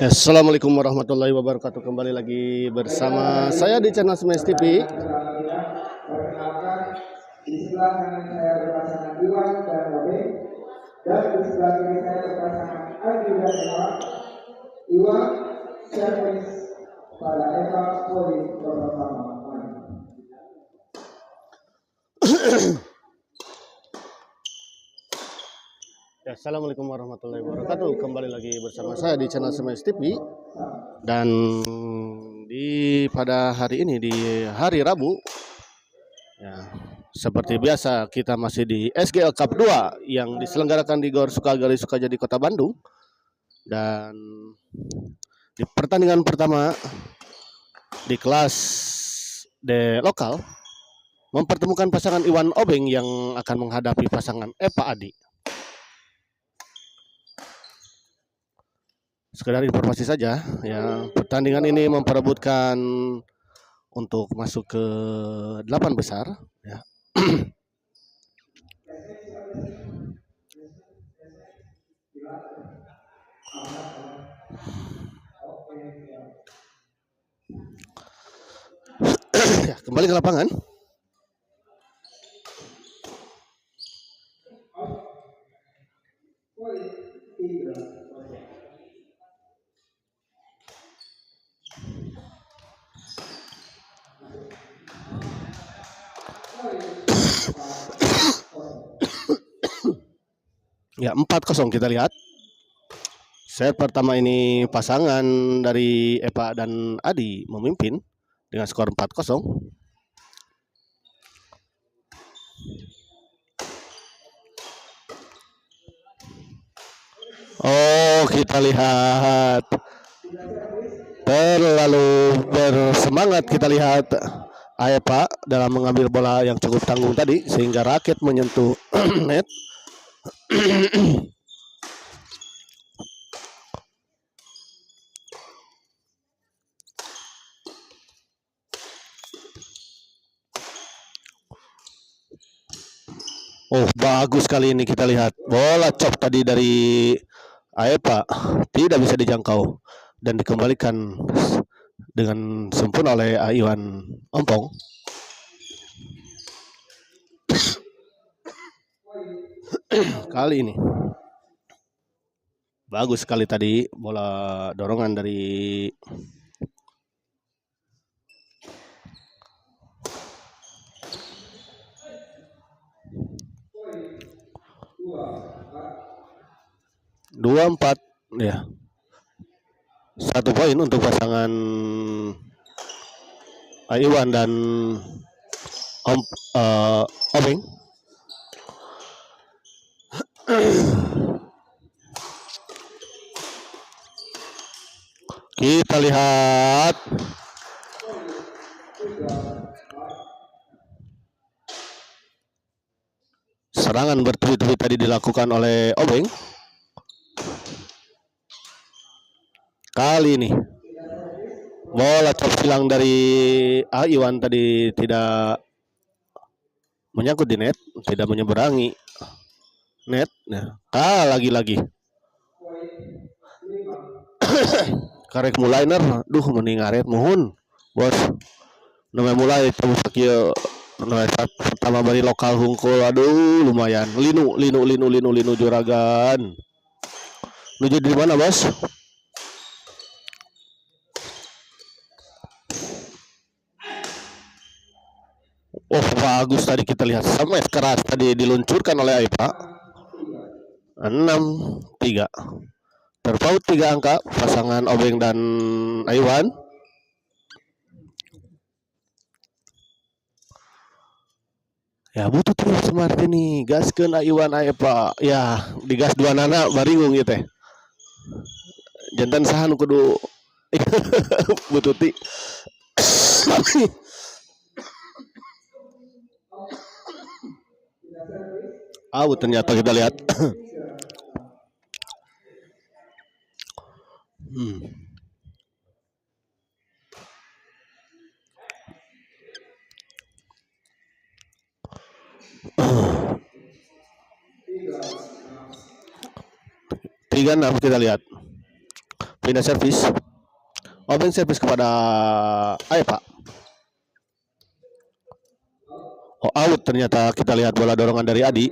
Assalamualaikum warahmatullahi wabarakatuh. Kembali lagi bersama saya di channel Smash TV. Perkenalkan, di sebelah kanan saya berpasangan Iwan dan Bobe, dan di sebelah kiri saya berpasangan Adi dan Eva. Iwan servis pada Eva Poli pertama. Assalamualaikum warahmatullahi wabarakatuh. Kembali lagi bersama saya di channel Smash TV. Dan pada hari ini, di hari Rabu, ya, seperti biasa kita masih di SGL Cup 2 yang diselenggarakan di Gor Sukagali Sukajadi Kota Bandung. Dan di pertandingan pertama di kelas D lokal mempertemukan pasangan Iwan Obeng yang akan menghadapi pasangan Eva Adi. Sekedar informasi saja, ya, pertandingan ini memperebutkan untuk masuk ke 8 besar, ya. Ya, kembali ke lapangan. Ya, 4-0 kita lihat. Set pertama ini pasangan dari Eva dan Adi memimpin dengan skor 4-0. Oh, kita lihat terlalu bersemangat, kita lihat Eva dalam mengambil bola yang cukup tanggung tadi sehingga raket menyentuh net. Oh, bagus kali ini kita lihat bola chop tadi dari Eva tidak bisa dijangkau dan dikembalikan dengan sempurna oleh Iwan Ompong. Kali ini bagus sekali tadi bola dorongan dari dua empat, ya. 1 poin untuk pasangan Iwan dan Obeng. Kita lihat serangan bertubi-tubi tadi dilakukan oleh Obeng. Kali ini bola chop silang dari Iwan tadi tidak menyangkut di net, tidak menyeberangi net. Nah, lagi-lagi karek mulai duh mending ngaret mohon bos namanya mulai tabu kieu pertama bari lokal hungkul, aduh lumayan linu juragan nuju di mana bos. Oh, bagus tadi kita lihat sama keras tadi diluncurkan oleh Eva. 6-3. Terpaut 3 angka pasangan Obeng dan Iwan. Ya butuh terus seperti ini gaskeun Iwan Eva. Ya digas 2 nana baringung gitu teh. Jantan saha nu kudu bututi. Ternyata kita lihat. 3-6 kita lihat. Pindah servis. Obeng servis kepada Pak. Oh, out ternyata. Kita lihat bola dorongan dari Adi.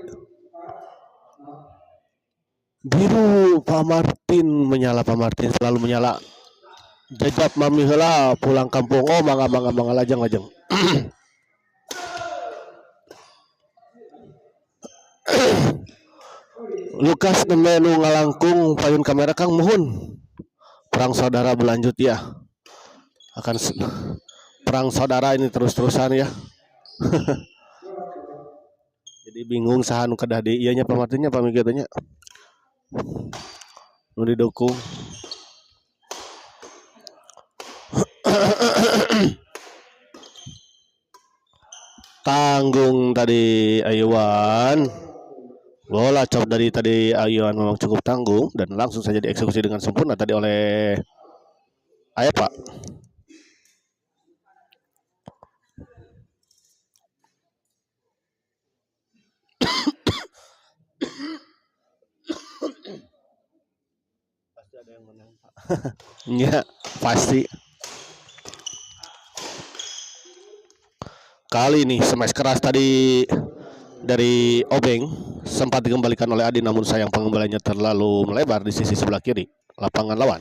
Biru Pak Martin menyala. Pak Martin selalu menyala. Jajab mami heula pulang kampung. Oh, mangga lajeng. Lukas nemenu ngalangkung payun kamera Kang Muhun. Perang saudara berlanjut ya. Akan perang saudara ini terus-terusan ya. Jadi bingung sahanu kedah di ianya pamatinnya pamigitanya. Nu didukung. Tanggung tadi Ayuan. Bola cop dari tadi Ayuan memang cukup tanggung dan langsung saja dieksekusi dengan sempurna tadi oleh Pak. Pasti ada yang menang, Pak. Ya, pasti. Kali ini smash keras tadi dari Obeng sempat dikembalikan oleh Adi, namun sayang pengembaliannya terlalu melebar di sisi sebelah kiri lapangan lawan.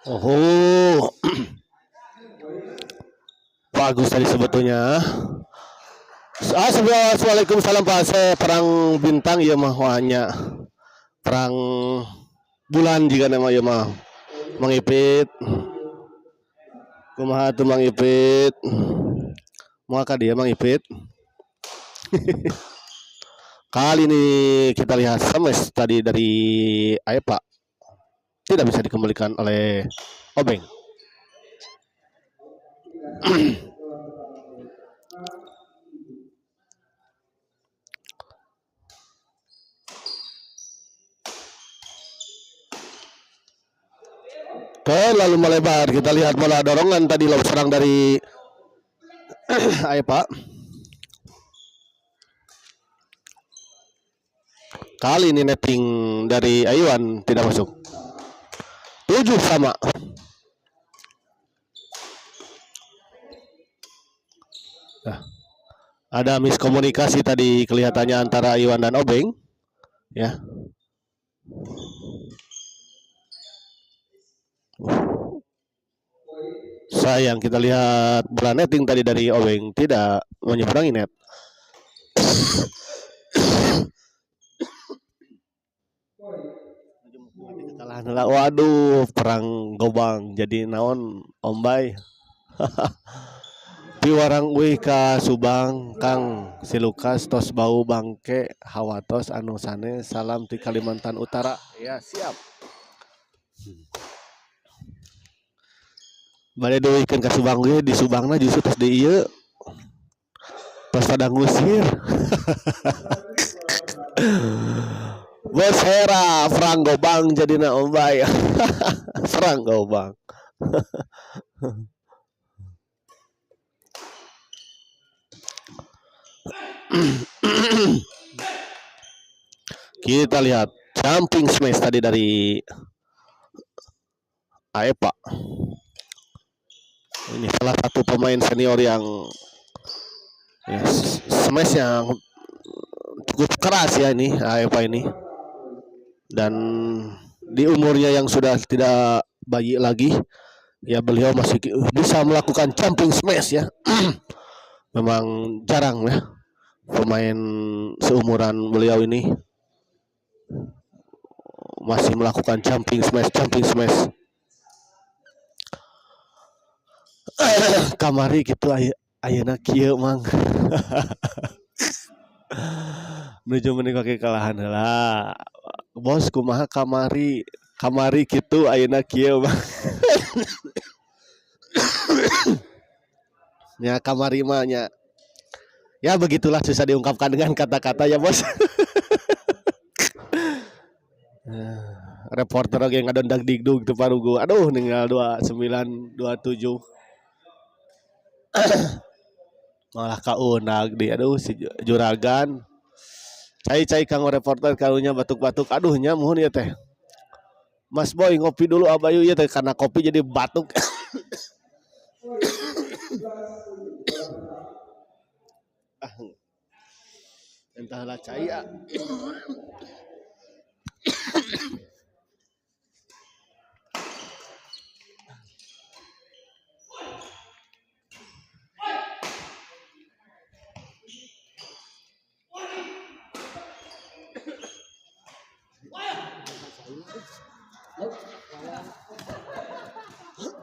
Oh, bagus tadi sebetulnya. Assalamualaikum salam Pak. Saya perang bintang ya mah hanya perang bulan jika nama ya mah mengipit. Kumaha tuh mangipit. Muaka dia mangipit. Kali ini kita lihat smash tadi dari Pak. Tidak bisa dikembalikan oleh Obeng. Terlalu melebar. Kita lihat bola dorongan tadi lob serang dari Pak. Kali ini netting dari Ayuan tidak masuk. 7 sama. Nah, ada miskomunikasi tadi kelihatannya antara Ayuan dan Obeng. Ya. Sayang, kita lihat bola netting tadi dari Obeng tidak menyeberangi net. Waduh, perang gobang jadi naon ombay. Piwarang wih ka Subang Kang si Lukas tos bau bangke hawatos anu sane salam di Kalimantan Utara. Ya, siap. Bade duikeun ka Subang ge di Subangna justru tos di ieu. Tos pada ngusir. Bos Hera, Perang Gobang jadi na ombay. Perang Gobang. Kita lihat jumping smash tadi dari Pak. Ini salah satu pemain senior yang ya, smash yang cukup keras ya ini Pak ini. Dan di umurnya yang sudah tidak bayi lagi, ya beliau masih bisa melakukan jumping smash ya. Memang jarang ya pemain seumuran beliau ini masih melakukan jumping smash. Kamari gitu ayeuna kieu mang. Menuju menikah kekalahan heula. Bos kumaha kamari gitu ayeuna kieu mang. Ya kamarimanya. Ya begitulah susah diungkapkan dengan kata-kata ya bos. Reporter oge ngadondag digdug teu parugu. Aduh ninggal 29 27. Malah kaunag di aduh si juragan. Cai kanggo reporter karunya batuk-batuk. Aduh nya muhun ieu teh. Mas Boy ngopi dulu abayu ya teh karena kopi jadi batuk. Entahlah cai ya.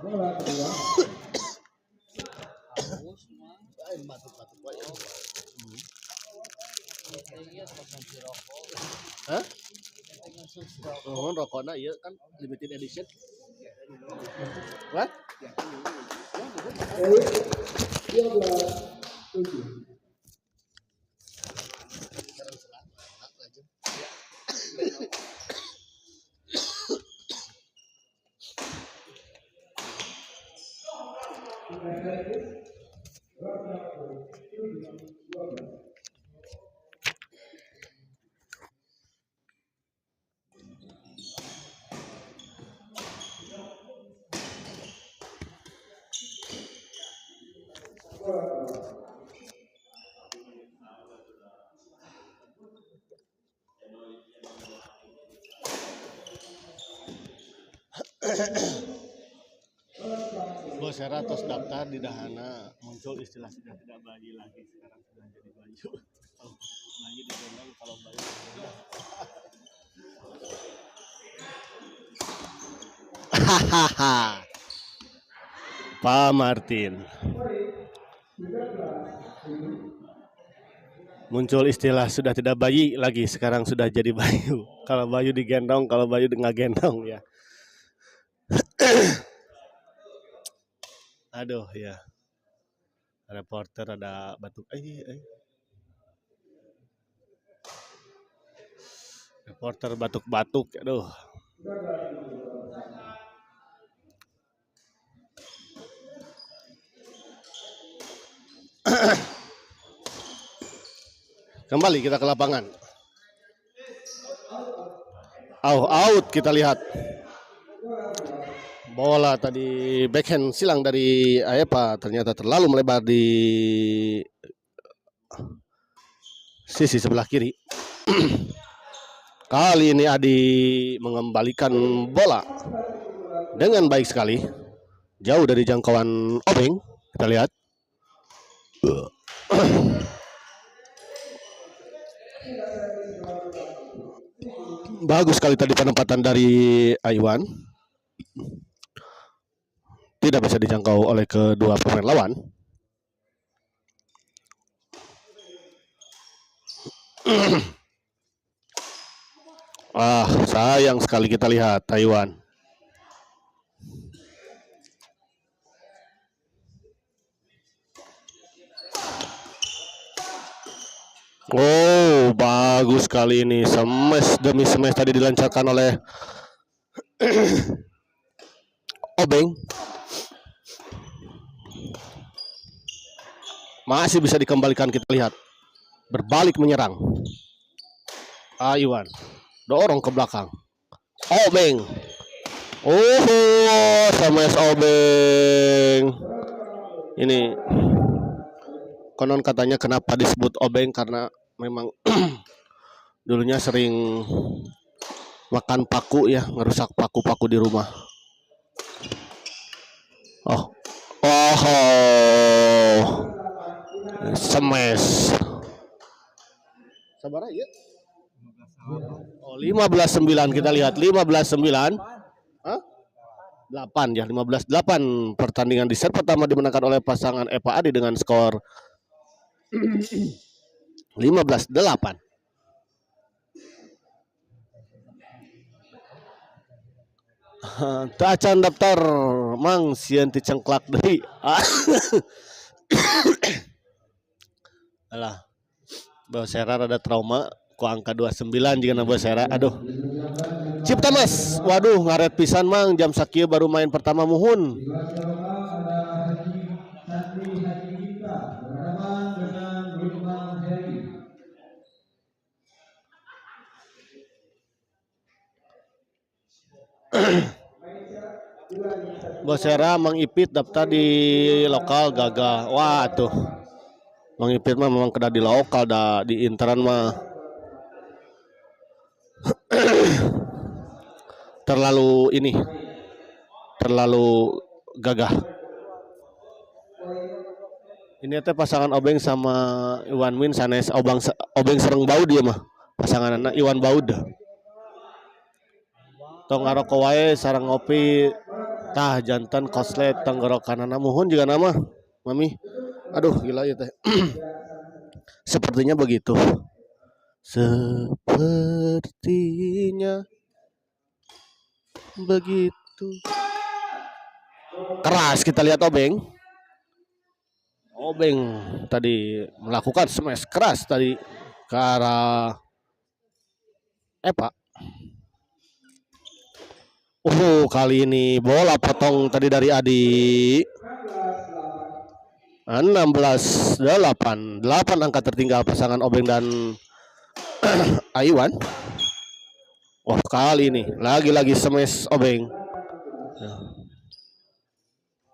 Bola kedua. Hah? Oh, rokokna ieu kan limited edition. What? Dari 12-7. Bos Seratos daftar di dahana muncul istilah sudah tidak bayi lagi sekarang sudah jadi bayu. Kalau bayi digendong kalau bayi digendong. Hahaha. Pak Martin. Muncul istilah sudah tidak bayi lagi sekarang sudah jadi bayu. Kalau bayu digendong, kalau bayu nggak gendong ya. Aduh ya. Reporter ada batuk. Reporter batuk-batuk. Aduh. Kembali kita ke lapangan. Out kita lihat. Bola tadi backhand silang dari Aepa ternyata terlalu melebar di sisi sebelah kiri. Kali ini Adi mengembalikan bola dengan baik sekali. Jauh dari jangkauan Obeng. Kita lihat. Bagus sekali tadi penempatan dari Aiwan. Tidak bisa dijangkau oleh kedua pemain lawan. Sayang sekali kita lihat Taiwan. Oh, bagus kali ini. Smash demi smash tadi dilancarkan oleh Obeng. Masih bisa dikembalikan, kita lihat. Berbalik menyerang. Iwan. Dorong ke belakang. Obeng. Oh, smash Obeng. Ini konon katanya kenapa disebut Obeng karena memang dulunya sering makan paku ya, ngerusak paku-paku di rumah. Smash. Sabar ya. 15-9 kita lihat 15-9. 8 ya, 15-8. Pertandingan di set pertama dimenangkan oleh pasangan Epa Adi dengan skor 15-8. Tacan daftar Mang sieun ti cengklak deui. Alah, Bosera rada trauma ku angka 29 jika na Bosera. Aduh. Cipta Mas. Waduh, ngaret pisan mang jam sakieu baru main pertama muhun. Bosera Mang Ipit daftar di lokal gagah. Wah tuh. Mang Ipit mah memang kena di lokal dah, di interan mah terlalu ini. Terlalu gagah. Ini teh pasangan Obeng sama Iwan Win sanes Obeng sereng Baud dia mah. Pasangan anak Iwan Baud. Tong ngaroko wae sareng ngopi tah jantan koslet tenggorokanana muhun juga nama Mami. Aduh gila ya teh. Sepertinya begitu. Sepertinya begitu. Keras kita lihat Obeng. Obeng tadi melakukan smash keras tadi ke arah Epa. Kali ini bola potong tadi dari Adi. 16-8. 8 angka tertinggal pasangan Obeng dan Aiwan. Kali ini lagi-lagi smash Obeng.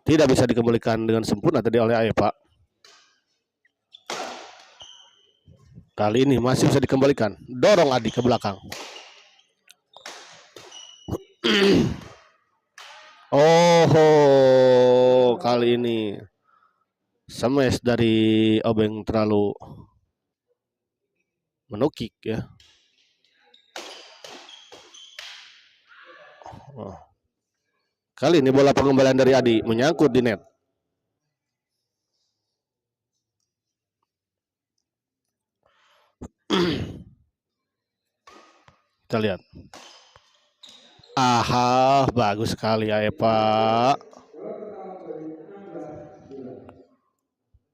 Tidak bisa dikembalikan dengan sempurna tadi oleh Epa. Kali ini masih bisa dikembalikan. Dorong Adi ke belakang. Kali ini smash dari Obeng terlalu menukik ya. Kali ini bola pengembalian dari Adi menyangkut di net. Kita lihat. Bagus sekali ya Pak.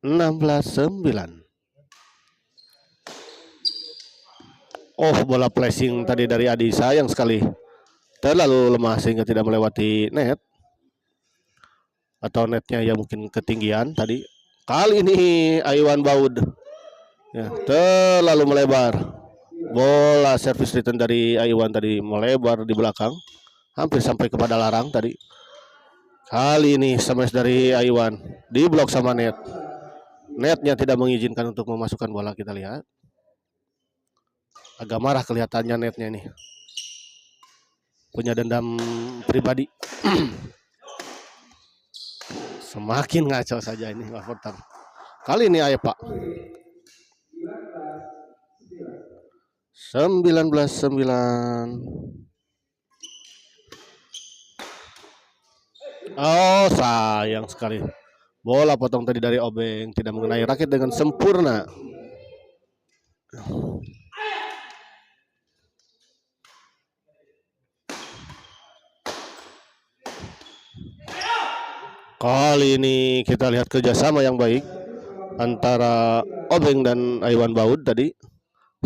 16-9. Bola flashing tadi dari Adi sayang sekali. Terlalu lemah sehingga tidak melewati net. Atau netnya ya mungkin ketinggian tadi. Kali ini Aiwan Baud ya, terlalu melebar. Bola service return dari Aiwan tadi melebar di belakang. Hampir sampai kepada larang tadi. Kali ini smash dari Aiwan diblok sama net. Netnya tidak mengizinkan untuk memasukkan bola, kita lihat. Agak marah kelihatannya netnya nih. Punya dendam pribadi. Semakin ngaco saja ini reporter. Kali ini Pak. 19-9. Sayang sekali. Bola potong tadi dari Obeng tidak mengenai raket dengan sempurna. Kali ini kita lihat kerjasama yang baik antara Obeng dan Aiwan Baud tadi.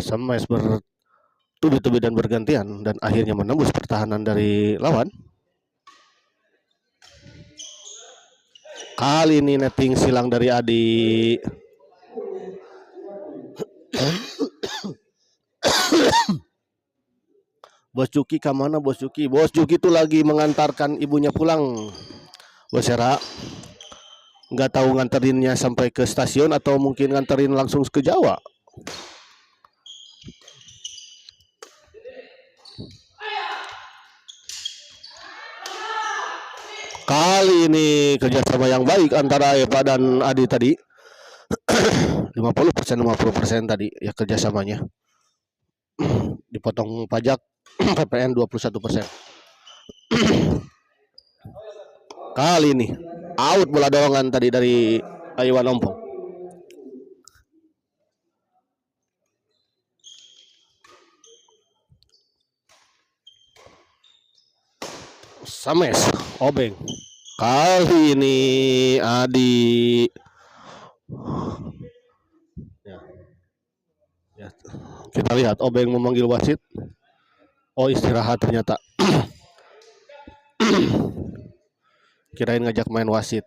Smash bertubi-tubi dan bergantian dan akhirnya menembus pertahanan dari lawan. Kali ini netting silang dari Adi. Bos Juki kemana Bos Juki? Bos Juki itu lagi mengantarkan ibunya pulang. Bosera nggak tahu nganterinnya sampai ke stasiun atau mungkin nganterin langsung ke Jawa. Kali ini kerjasama yang baik antara Epa dan Adi tadi. 50% tadi ya kerjasamanya. Dipotong pajak PPN 21%. Kali ini out bola dorongan tadi dari Aiwan Ompong. Smash Obeng. Kali ini Adi Kita lihat Obeng memanggil wasit. Oh, istirahat ternyata. Kirain ngajak main wasit.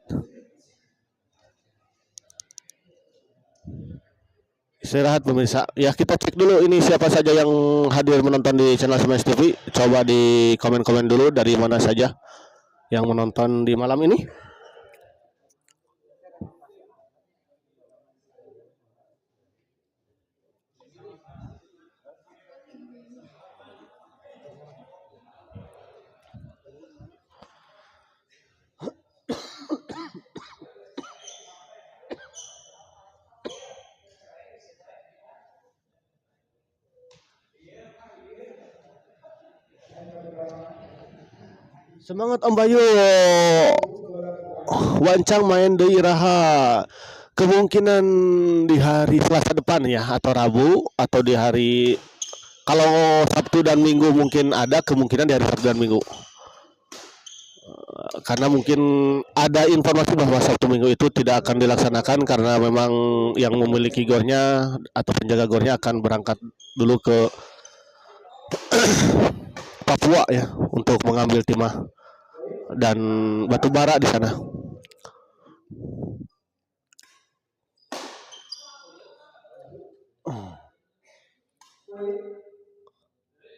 Istirahat pemirsa. Ya, kita cek dulu ini siapa saja yang hadir menonton di channel Smash TV. Coba di komen-komen dulu dari mana saja yang menonton di malam ini. Semangat Om Bayu. Wancang main deui Iraha. Kemungkinan di hari Selasa depan ya, atau Rabu, atau di hari, kalau Sabtu dan Minggu mungkin ada kemungkinan di hari Sabtu dan Minggu. Karena mungkin ada informasi bahwa Sabtu Minggu itu tidak akan dilaksanakan karena memang yang memiliki gornya atau penjaga gornya akan berangkat dulu ke Papua ya untuk mengambil timah dan batu bara di sana.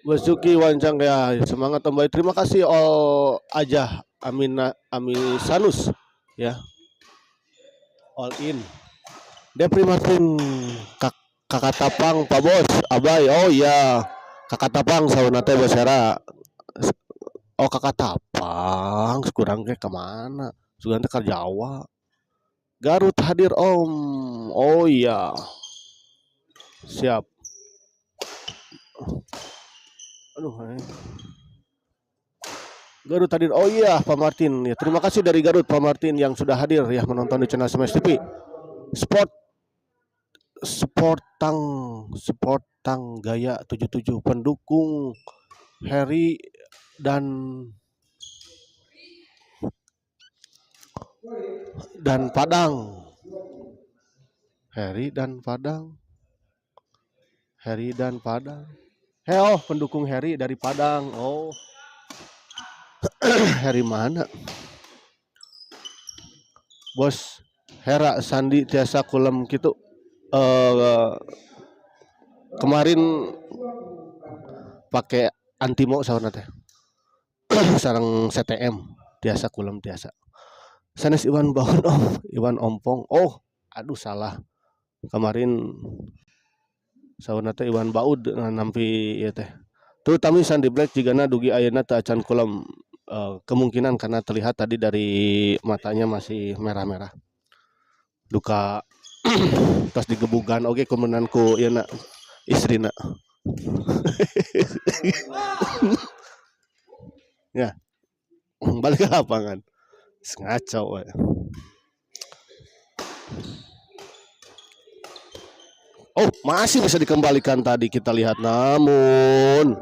Basuki Wancang ya, semangat kembali. Terima kasih all aja Sanus ya. All in. Depri Martin Kakak Tapang Pak Bos Abai. Oh iya. Kakak Tapang sauna teh basara. Oh Kakak Tapang kurang ke kemana? Sugan teh ka Jawa. Garut hadir Om. Oh iya. Siap. Aduh. Garut hadir. Oh iya Pak Martin. Ya, terima kasih dari Garut Pak Martin yang sudah hadir ya menonton di channel Smash TV. Sport tang Gaya 77 pendukung Harry dan Padang. Harry dan Padang. Oh, pendukung Harry dari Padang. Oh. Harry mana? Bos Hera Sandi tiasa kulem gitu. Kemarin pakai antimo sauna teh. Sareng CTM tiasa kulem tiasa. Sanes Iwan Baun Iwan Ompong. Oh, aduh salah. Kemarin sauna teh Iwan Baud nampi ieu teh. Tuh tami Sandi Black jigana dugi ayeuna teu acan kulem. Kemungkinan karena terlihat tadi dari matanya masih merah-merah. Duka tos digebugan oge kumenanku ieu na istrina. Ya. Balik ke lapangan. Ngaco we. Oh, masih bisa dikembalikan tadi kita lihat namun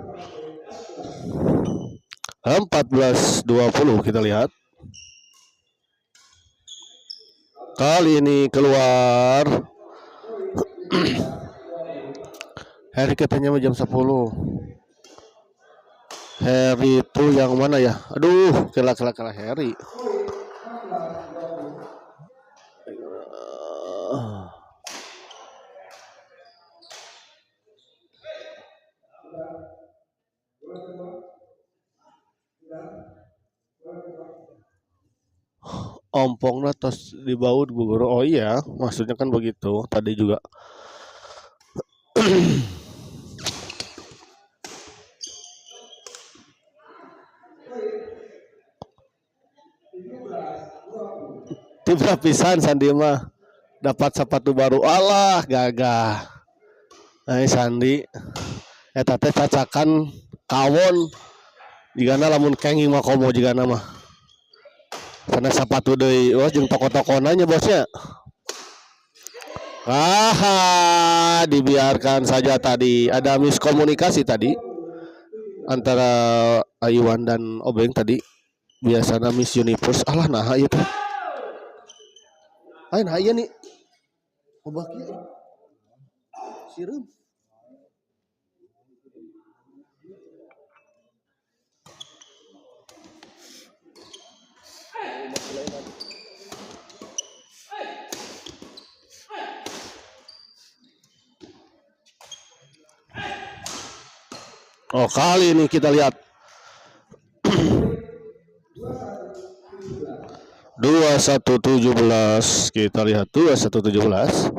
14-20 kita lihat. Kali ini keluar Harry katanya jam 10. Harry itu yang mana ya? Aduh, kela Harry. Ompongnya tos dibaut guru. Oh iya, maksudnya kan begitu. Tadi juga. Tiba pisan Sandi mah dapat sepatu baru. Alah, gagah. Sandi eta teh cacakan kawon jigana lamun kenging mah komo jigana mah. Karena sepatu deui. Oh, jeung toko-tokona nya bosnya. Dibiarkan saja tadi. Ada miskomunikasi tadi antara Iwan dan Obeng tadi. Biasanya Miss Universe. Alah nah ieu teh. Ain aya nih. Obah kieu. Sireum. Oh, kali ini kita lihat 21-17. Kita lihat 21-17.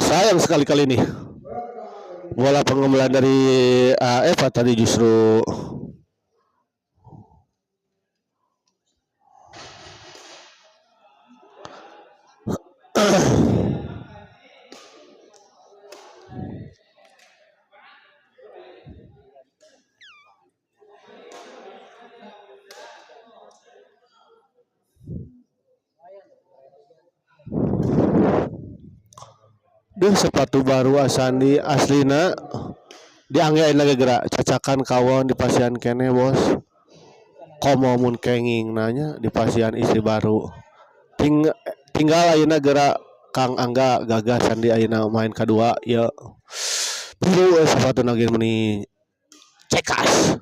Sayang sekali kali ini. Bola pengumpulan dari Eva tadi justru sepatu baru Asandi aslina dianggain lagi gerak cacakan kawan di pasian kene bos. Komo mun kenging nanya di pasian istri baru. Tinggal ayeuna gerak Kang Angga gagas Sandi ayeuna main kedua ya. Pilu sepatu nagih meni cekas.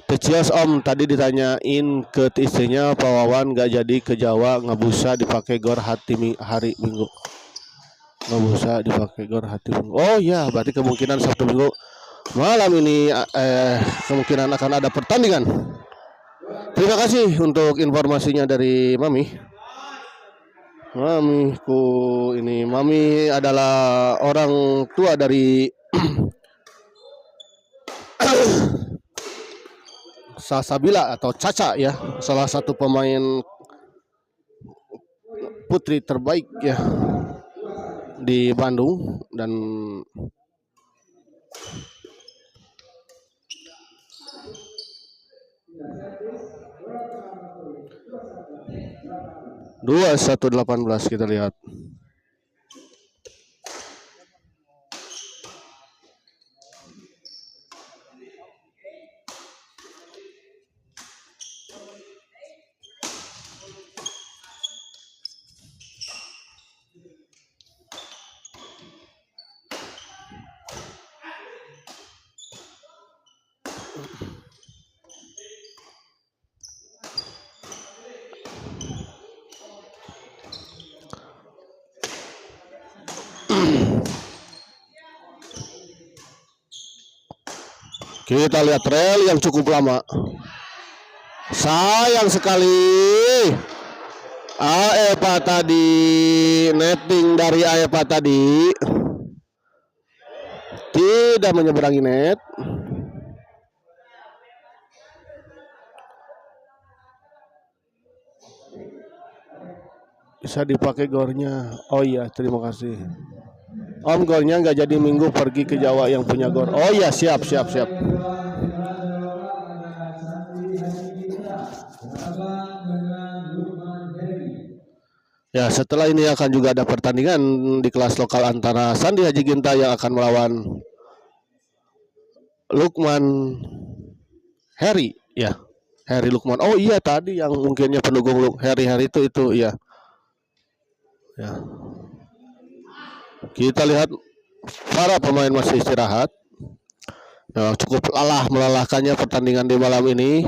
Tecios Om tadi ditanyain ke istrinya Pak Wawan gak jadi ke Jawa ngabusa dipakai gor hari Minggu. Ngabusa dipakai gor hati Minggu. Oh ya, berarti kemungkinan Sabtu Minggu malam ini kemungkinan akan ada pertandingan. Terima kasih untuk informasinya dari Mami. Mamiku ini, Mami adalah orang tua dari Salsabila atau Caca ya, salah satu pemain putri terbaik ya di Bandung dan dua 1-18 kita lihat. Kita lihat rel yang cukup lama. Sayang sekali. Aepa tadi netting dari Aepa tadi tidak menyeberangi net. Bisa dipakai gornya. Oh iya, terima kasih. Om, gornya nggak jadi Minggu pergi ke Jawa yang punya gor. Oh iya, siap. Ya, setelah ini akan juga ada pertandingan di kelas lokal antara Sandi Haji Ginta yang akan melawan Lukman Heri ya. Heri Lukman. Oh iya, tadi yang mungkinnya pendukung Heri itu ya. Ya. Kita lihat para pemain masih istirahat. Ya, cukup melelahkannya pertandingan di malam ini.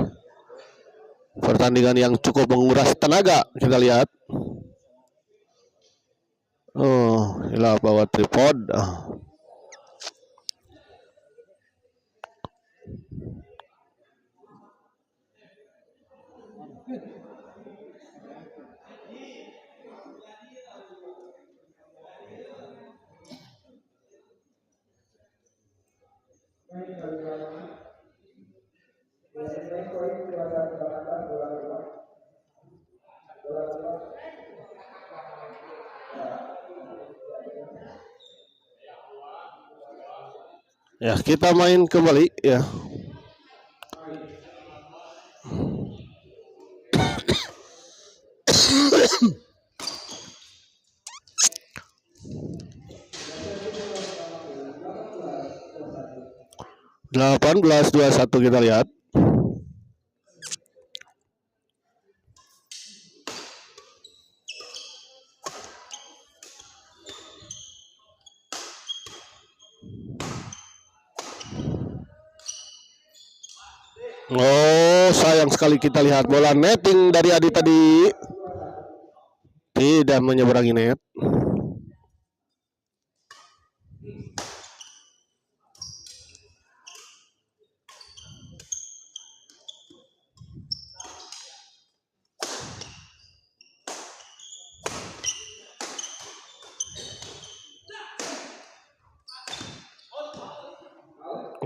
Pertandingan yang cukup menguras tenaga kita lihat. Oh, inilah bawa tripod. Ya, kita main kembali ya. Delapan belas 21 kita lihat. Oh, sayang sekali kita lihat bola netting dari Adi tadi tidak menyeberangi net.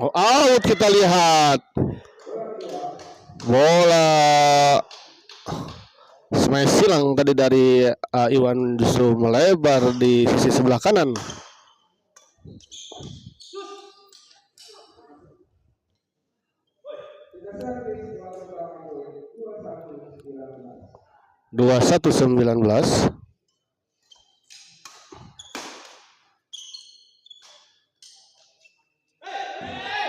Oh, out kita lihat. Bola smash silang tadi dari Iwan justru melebar di sisi sebelah kanan. Dua 21-19.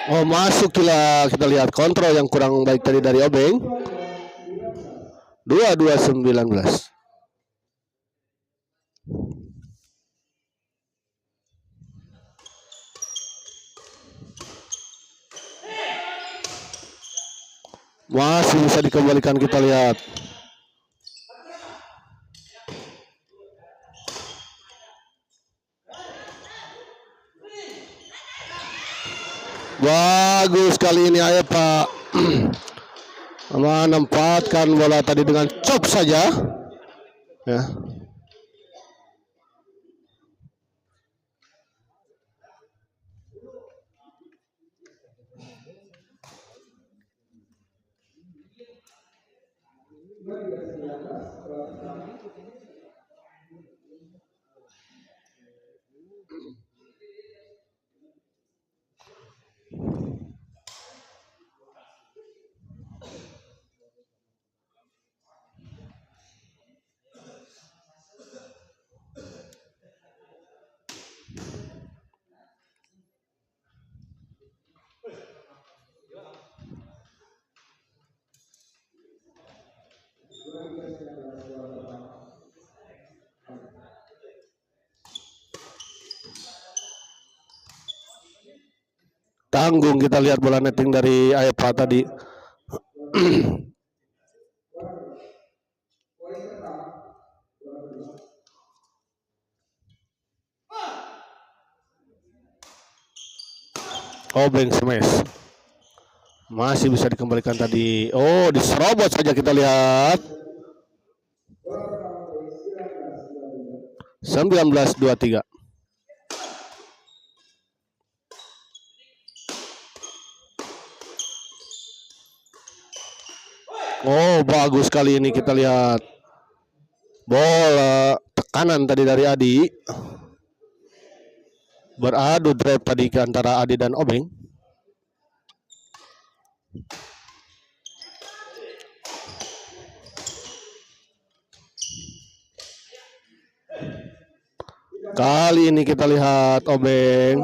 Oh, masuk kita lihat kontrol yang kurang baik tadi dari Obeng. 22-19. Masih bisa dikembalikan, kita lihat. Bagus kali ini Ayep, Pak. Menempatkan bola tadi dengan chop saja. Ya. Tanggung, kita lihat bola netting dari Ayep tadi. Obeng smash. Masih bisa dikembalikan tadi. Oh, diserobot saja, kita lihat. 19-23. Oh, bagus kali ini, kita lihat. Bola tekanan tadi dari Adi. Beradu drive tadi ke antara Adi dan Obeng. Kali ini kita lihat Obeng.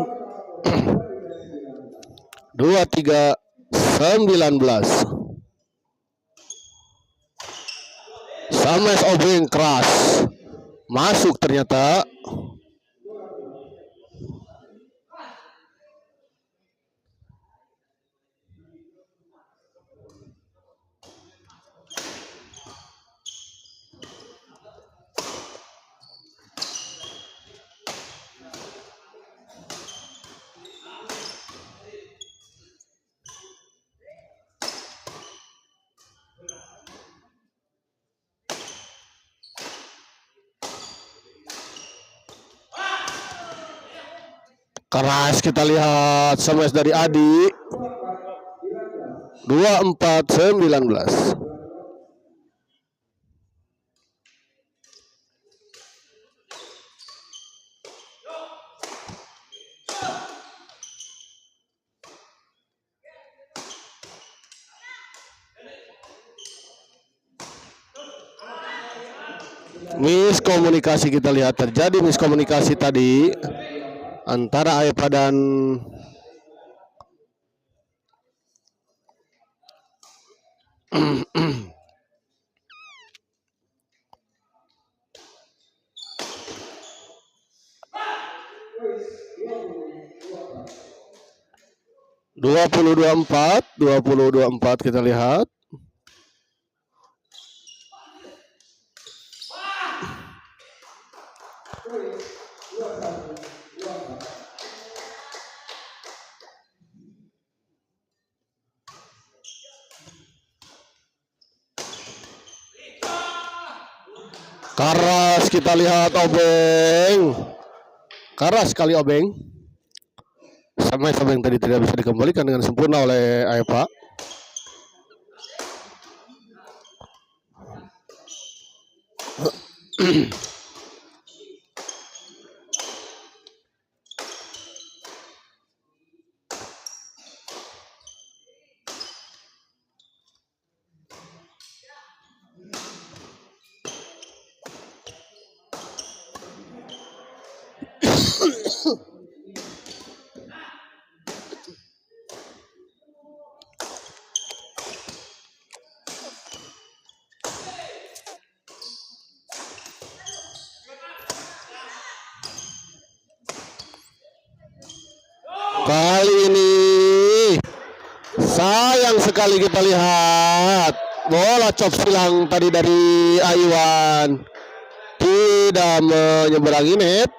23-19. Smash Obeng keras. Masuk ternyata. Keras, kita lihat smash dari Adi. 24-19. Miskomunikasi, kita lihat terjadi miskomunikasi tadi antara Ayep dan 20-24 kita lihat. Keras kita lihat Obeng. Keras sekali Obeng. Sama yang tadi tidak bisa dikembalikan dengan sempurna oleh Eva. Kali ini sayang sekali kita lihat bola chop silang tadi dari Aiwan tidak menyeberangi net.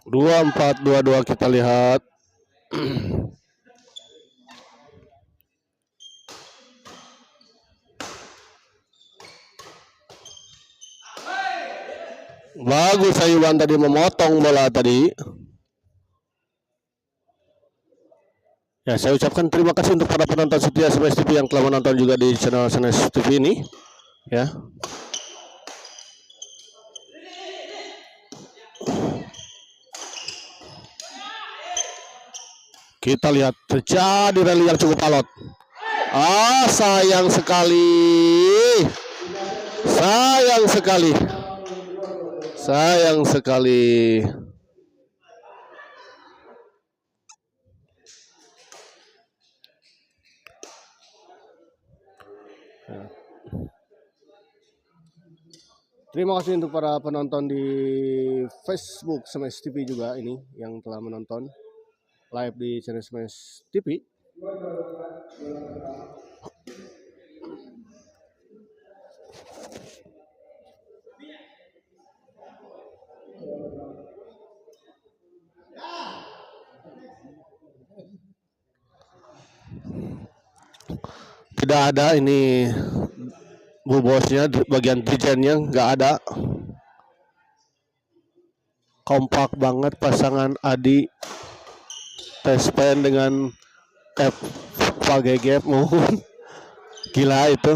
Dua 4-2 kita lihat. Bagus Aiwan tadi memotong bola tadi. Ya, saya ucapkan terima kasih untuk para penonton setia SMS TV yang telah menonton juga di channel SMS TV ini. Ya. Kita lihat terjadi rally yang cukup alot. Sayang sekali. Sayang sekali. Sayang sekali. Terima kasih untuk para penonton di Facebook Smash TV juga ini yang telah menonton live di channel Smash TV. Tidak ada ini bu bosnya, bagian dirjennya nggak ada. Kompak banget pasangan Adi Tespen dengan Pak Gegep mohon. Gila itu.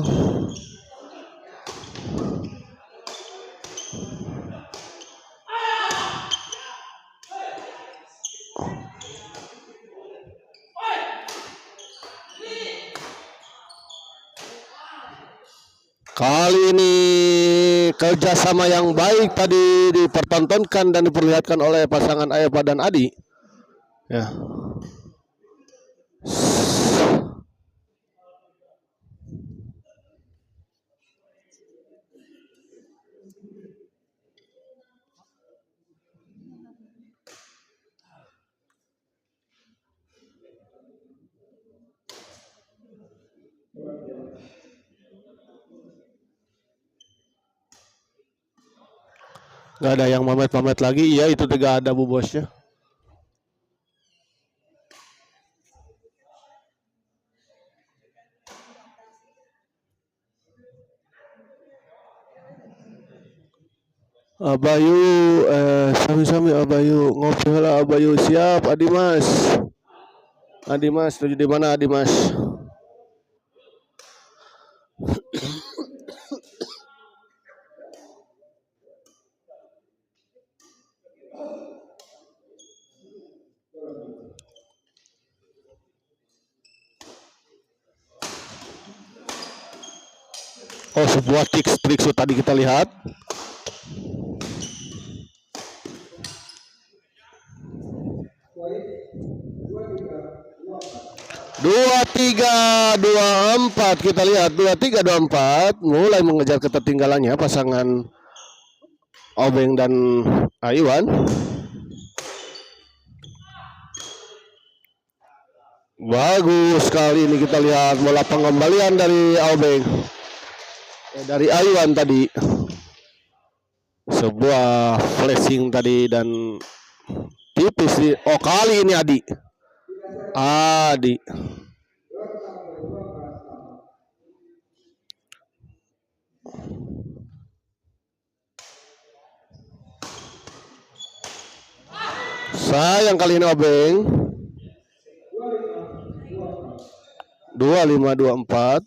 Kali ini kerjasama yang baik tadi dipertontonkan dan diperlihatkan oleh pasangan Eva dan Adi. Ya. Nggak ada yang pamet-pamet lagi. Iya, itu tidak ada Bu Bosnya. Abayu, sami-sami Abayu, ngopi lah Abayu, siap Adimas. Adimas, tuju di mana Adimas? Oh, sebuah trik shoot tadi kita lihat. Dua tiga dua empat, kita lihat 2-3-2-4 mulai mengejar ketertinggalannya pasangan Obeng dan Aiwan. Bagus sekali ini, kita lihat bola pengembalian dari Obeng, dari Aiwan tadi. Sebuah flashing tadi dan tipis. Oh, kali ini Adi. Sayang kali ini Obeng. 25-24.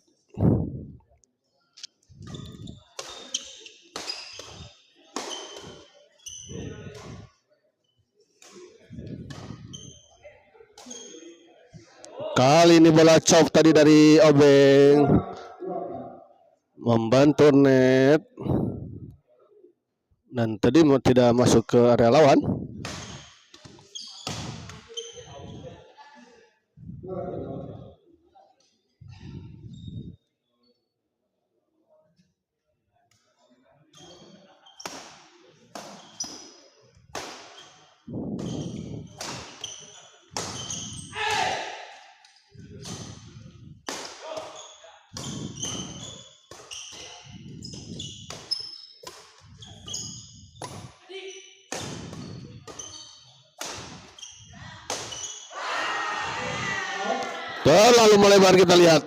Kali ini bola chop tadi dari Obeng, membantu net dan tadi tidak masuk ke area lawan. Terlalu melebar, kita lihat.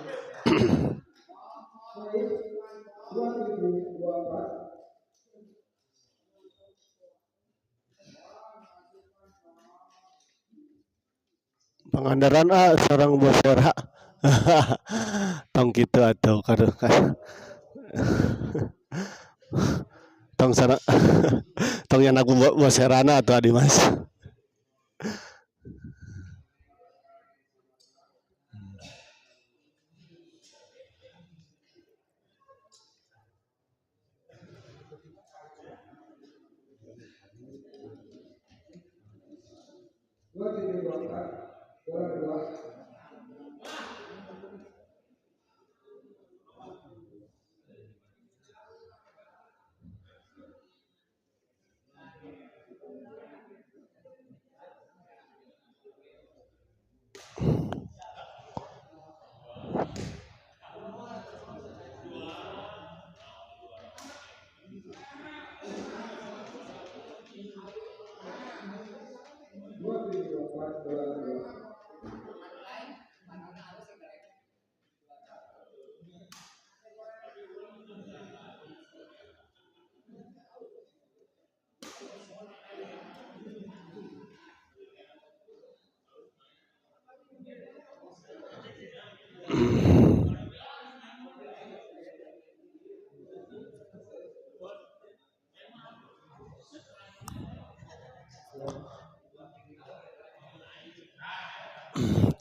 Pangandaran sarang Bosora. Tong gitu atau kan. Tong sana. Tong yang aku Boserana atau Adimas.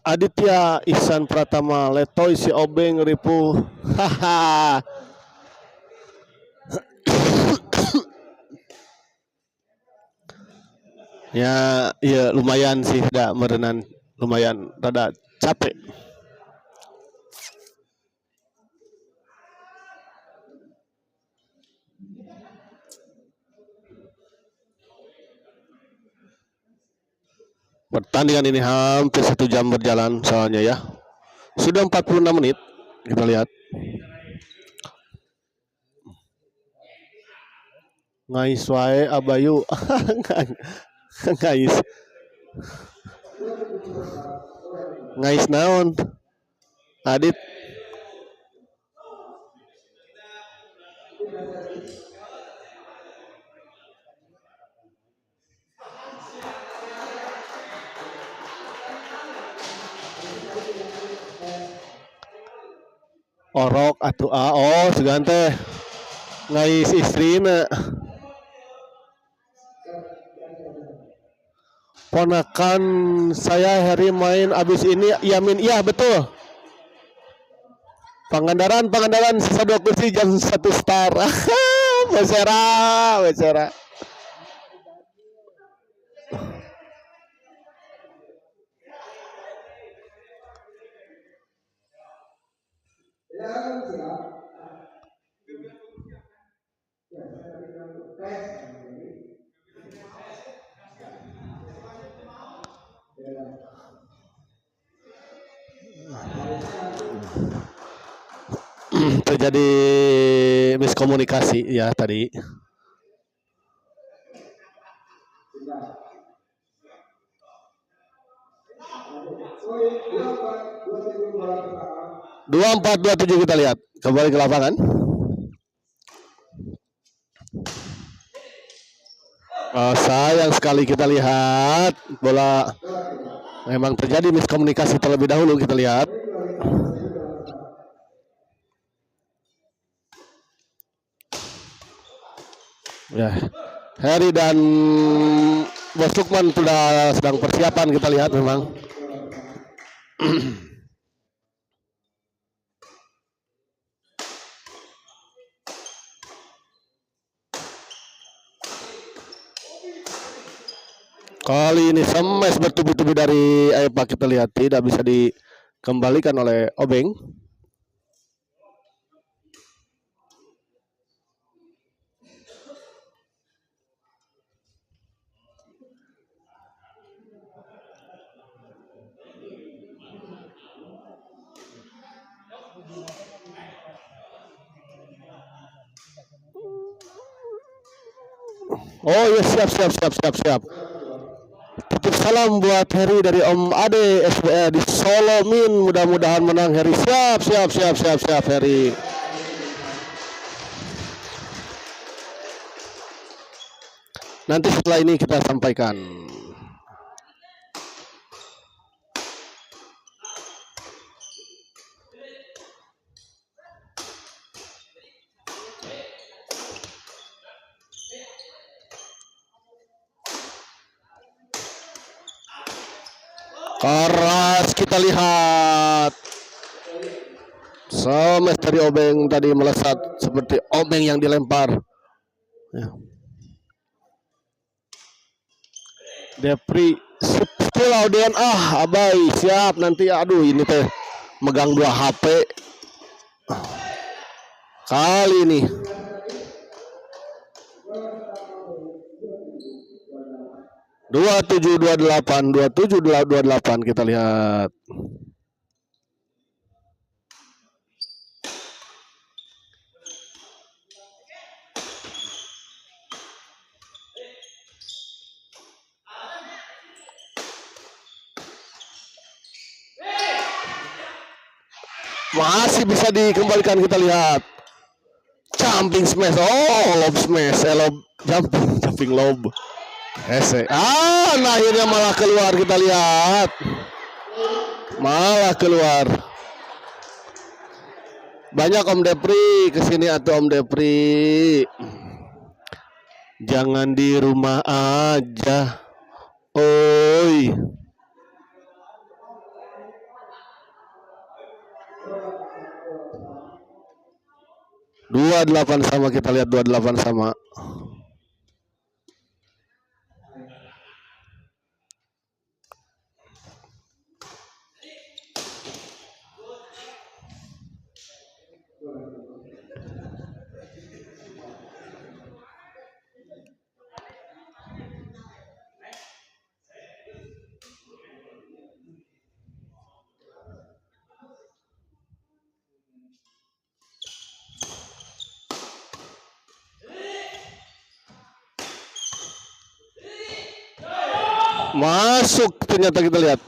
Aditya Ihsan Pratama, Letoy si Obeng Ripu. Haha. Ya lumayan sih, tidak merenan, lumayan rada capek. Pertandingan ini hampir 1 jam berjalan soalnya ya. Sudah 46 menit. Kita lihat. Ngais wae abayu. Ngais. Ngais naon? Adit. Orok atuh oh segan teh ngais istrina. Ponakan saya Heri main abis ini Yamin iya betul. Pangandaran sisa 2 kursi jam 1 star. Besera. Terjadi miskomunikasi ya tadi. Dua 4-2-7 kita lihat kembali ke lapangan. Sayang sekali kita lihat bola memang terjadi miskomunikasi terlebih dahulu kita lihat. Ya, Heri dan Bos Lukman sudah sedang persiapan kita lihat memang. Kali ini smash bertubi-tubi dari Aipa kita lihat tidak bisa dikembalikan oleh Obeng. Oh ya siap. Titip salam buat Heri dari Om Ade SBA di Solo Min, mudah-mudahan menang Heri. Siap Heri. Nanti setelah ini kita sampaikan. Keras kita lihat. Smash dari Obeng tadi melesat seperti Obeng yang dilempar. Ya. Depri still audien abai siap nanti aduh ini teh megang 2 HP kali ini. Dua 27-28 kita lihat. Masih bisa dikembalikan kita lihat. Jumping smash. Lob smash. Lob jumping lob. Akhirnya malah keluar kita lihat. Malah keluar. Banyak Om Depri kesini atau Om Depri. Jangan di rumah aja. Oi. 28 sama kita lihat 28 sama. Masuk ternyata kita lihat.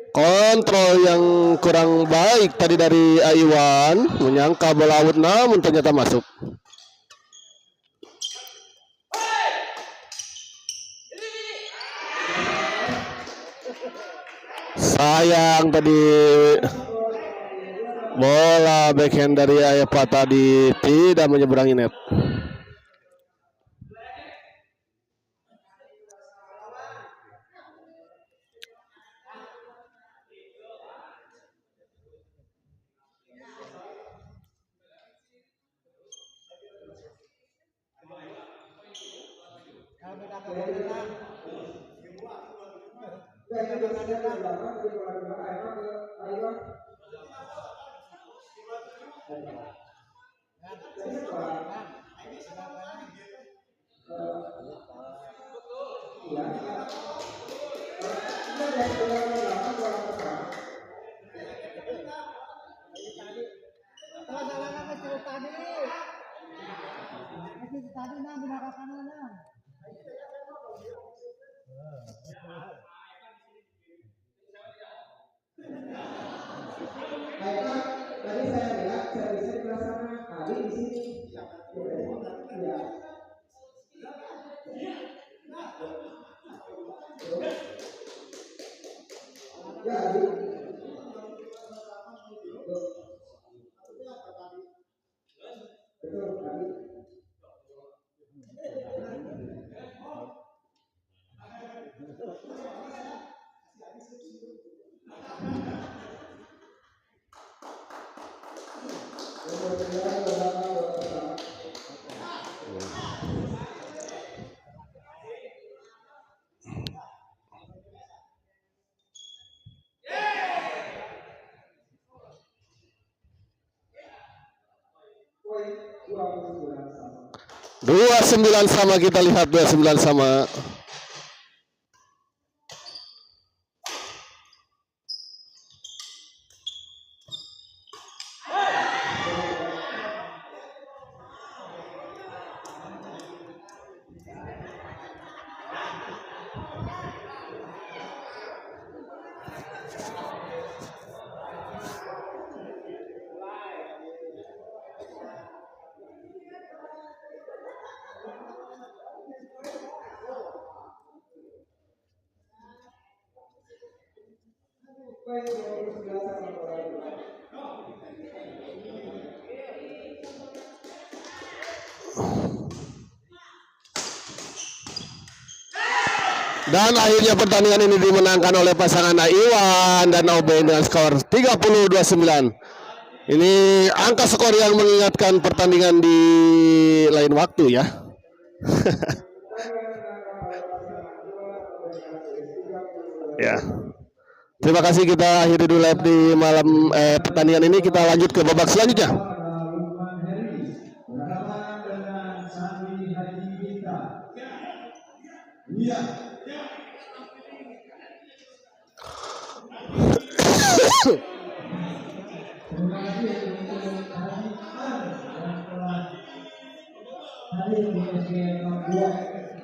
Kontrol yang kurang baik tadi dari Iwan, menyangka bola out namun ternyata masuk. Sayang tadi bola backhand dari Eva tadi tidak menyeberangi net. Tadi saya lihat servisnya di kelas sana, Adi di sini. Ya, Adi. Betul, Adi. Poin 29 sama. 29 sama, kita lihat 29 sama. Poin 29 sama. Dan akhirnya pertandingan ini dimenangkan oleh pasangan Iwan dan Obeng dengan skor 30-29. Ini angka skor yang mengingatkan pertandingan di lain waktu ya. Ya. Terima kasih, kita akhiri dulu live di malam pertandingan ini. Kita lanjut ke babak selanjutnya. Hadir di SGL 2